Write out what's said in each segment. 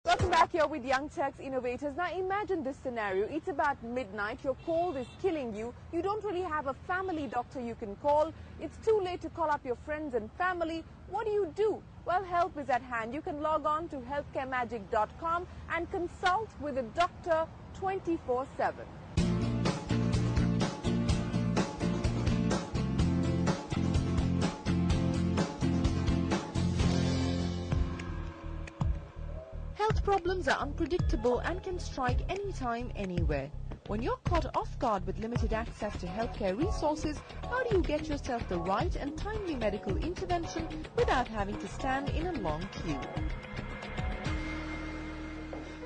Welcome back here with Young Turks Innovators. Now imagine this scenario. It's about midnight. Your cold is killing you. You don't really have a family doctor you can call. It's too late to call up your friends and family. What do? Well, help is at hand. You can log on to healthcaremagic.com and consult with a doctor 24/7. Health problems are unpredictable and can strike anytime, anywhere. When you're caught off guard with limited access to healthcare resources, how do you get yourself the right and timely medical intervention without having to stand in a long queue?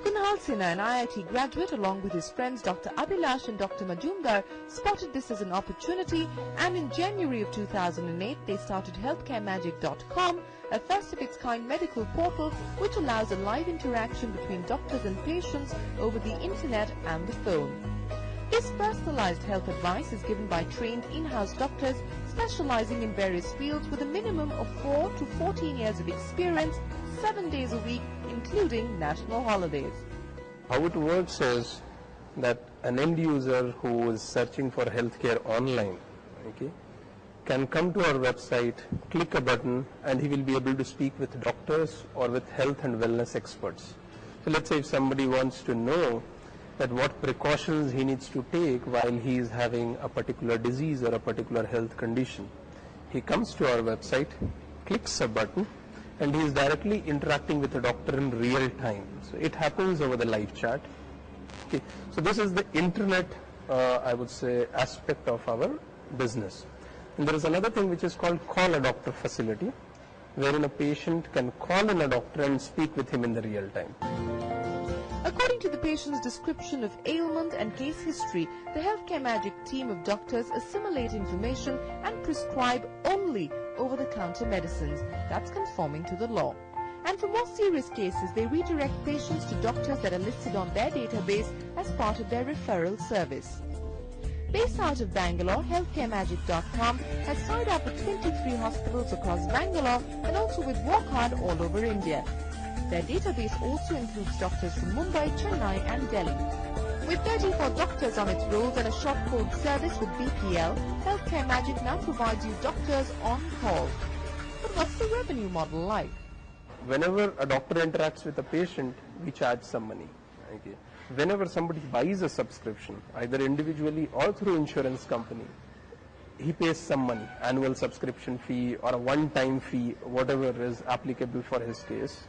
Kunal Sinha, an IIT graduate, along with his friends Dr. Abhilash and Dr. Majumdar, spotted this as an opportunity, and in January of 2008 they started healthcaremagic.com, a first-of-its-kind medical portal which allows a live interaction between doctors and patients over the internet and the phone. This personalized health advice is given by trained in-house doctors specializing in various fields with a minimum of 4 to 14 years of experience, 7 days a week, including national holidays. How it works is that an end user who is searching for healthcare online, can come to our website, click a button, and he will be able to speak with doctors or with health and wellness experts. So let's say if somebody wants to know that what precautions he needs to take while he is having a particular disease or a particular health condition, he comes to our website, clicks a button, and he is directly interacting with the doctor in real time. So it happens over the live chat. So this is the internet, I would say, aspect of our business. And there is another thing which is called Call a Doctor facility, wherein a patient can call in a doctor and speak with him in the real time. According to the patient's description of ailment and case history, the Healthcare Magic team of doctors assimilate information and prescribe only over-the-counter medicines that's conforming to the law. And for more serious cases, they redirect patients to doctors that are listed on their database as part of their referral service. Based out of Bangalore, healthcaremagic.com has tied up with 23 hospitals across Bangalore and also with WalkHard all over India. Their database also includes doctors from Mumbai, Chennai and Delhi. With 34 doctors on its rolls and a short code service with BPL, Healthcare Magic now provides you doctors on call. But what's the revenue model like? Whenever a doctor interacts with a patient, we charge some money. Whenever somebody buys a subscription, either individually or through insurance company, he pays some money, annual subscription fee or a one-time fee, whatever is applicable for his case.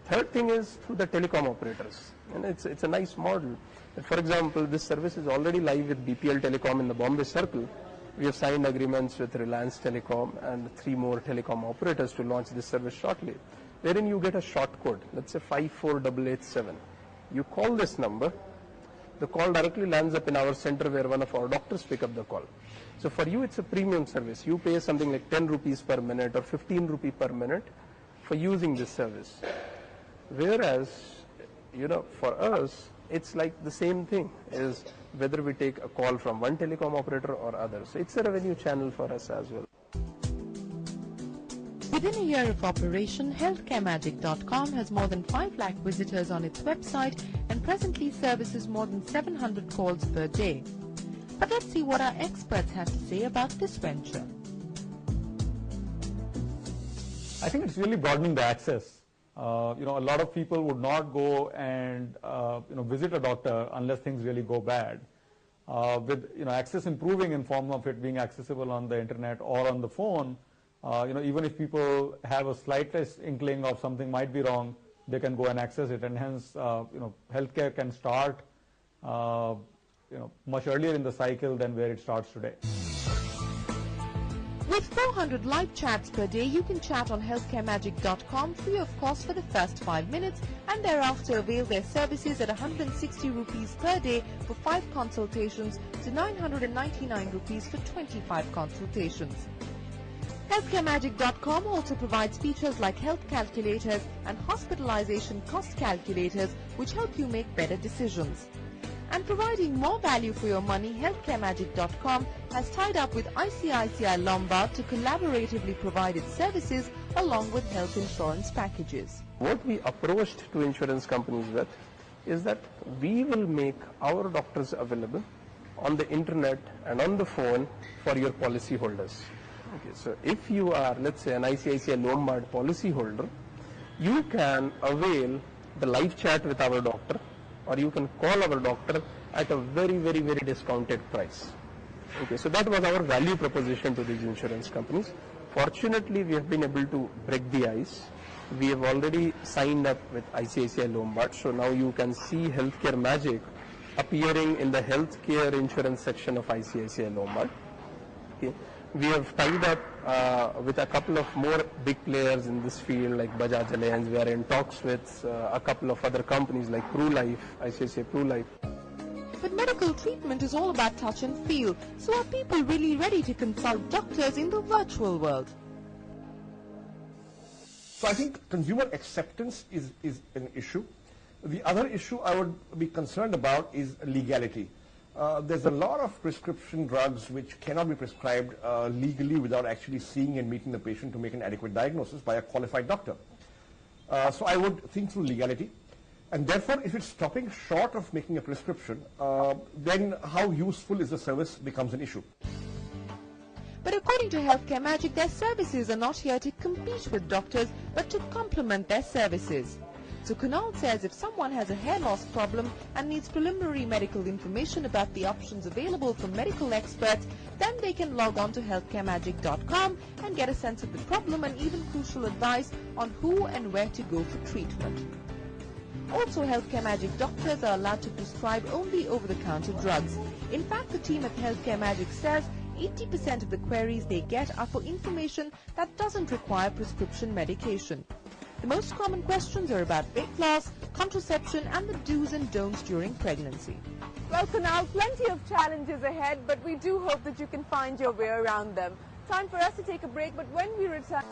Third thing is through the telecom operators, and it's a nice model. For example, this service is already live with BPL Telecom in the Bombay Circle. We have signed agreements with Reliance Telecom and 3 more telecom operators to launch this service shortly, wherein you get a short code, let's say 54887. You call this number, the call directly lands up in our center where one of our doctors pick up the call. So for you, it's a premium service. You pay something like 10 rupees per minute or 15 rupees per minute for using this service. Whereas, for us, it's like the same thing, is whether we take a call from one telecom operator or other. So it's a revenue channel for us as well. Within a year of operation, healthcaremagic.com has more than 5 lakh visitors on its website and presently services more than 700 calls per day. But let's see what our experts have to say about this venture. I think it's really broadening the access. A lot of people would not go and visit a doctor unless things really go bad. With access improving in form of it being accessible on the internet or on the phone, even if people have a slightest inkling of something might be wrong, they can go and access it, and hence healthcare can start much earlier in the cycle than where it starts today. With 400 live chats per day, you can chat on healthcaremagic.com free of cost for the first 5 minutes and thereafter avail their services at 160 rupees per day for 5 consultations to 999 rupees for 25 consultations. Healthcaremagic.com also provides features like health calculators and hospitalization cost calculators which help you make better decisions. And providing more value for your money, healthcaremagic.com has tied up with ICICI Lombard to collaboratively provide its services along with health insurance packages. What we approached to insurance companies with is that we will make our doctors available on the internet and on the phone for your policy holders. Okay, so if you are, let's say, an ICICI Lombard policy holder, you can avail the live chat with our doctor, or you can call our doctor at a very, very, very discounted price. Okay, so that was our value proposition to these insurance companies. Fortunately, we have been able to break the ice. We have already signed up with ICICI Lombard, so now you can see Healthcare Magic appearing in the healthcare insurance section of ICICI Lombard. Okay. We have tied up with a couple of more big players in this field like Bajaj Allianz. We are in talks with a couple of other companies like PruLife, ICICI PruLife. But medical treatment is all about touch and feel, so are people really ready to consult doctors in the virtual world? So I think consumer acceptance is an issue. The other issue I would be concerned about is legality. There's a lot of prescription drugs which cannot be prescribed legally without actually seeing and meeting the patient to make an adequate diagnosis by a qualified doctor. So I would think through legality. And therefore, if it's stopping short of making a prescription, then how useful is the service becomes an issue. But according to Healthcare Magic, their services are not here to compete with doctors, but to complement their services. So Kunal says if someone has a hair loss problem and needs preliminary medical information about the options available from medical experts, then they can log on to healthcaremagic.com and get a sense of the problem and even crucial advice on who and where to go for treatment. Also, Healthcare Magic doctors are allowed to prescribe only over-the-counter drugs. In fact, the team at Healthcare Magic says 80% of the queries they get are for information that doesn't require prescription medication. The most common questions are about weight loss, contraception and the do's and don'ts during pregnancy. Well, Kunal, plenty of challenges ahead, but we do hope that you can find your way around them. Time for us to take a break, but when we return...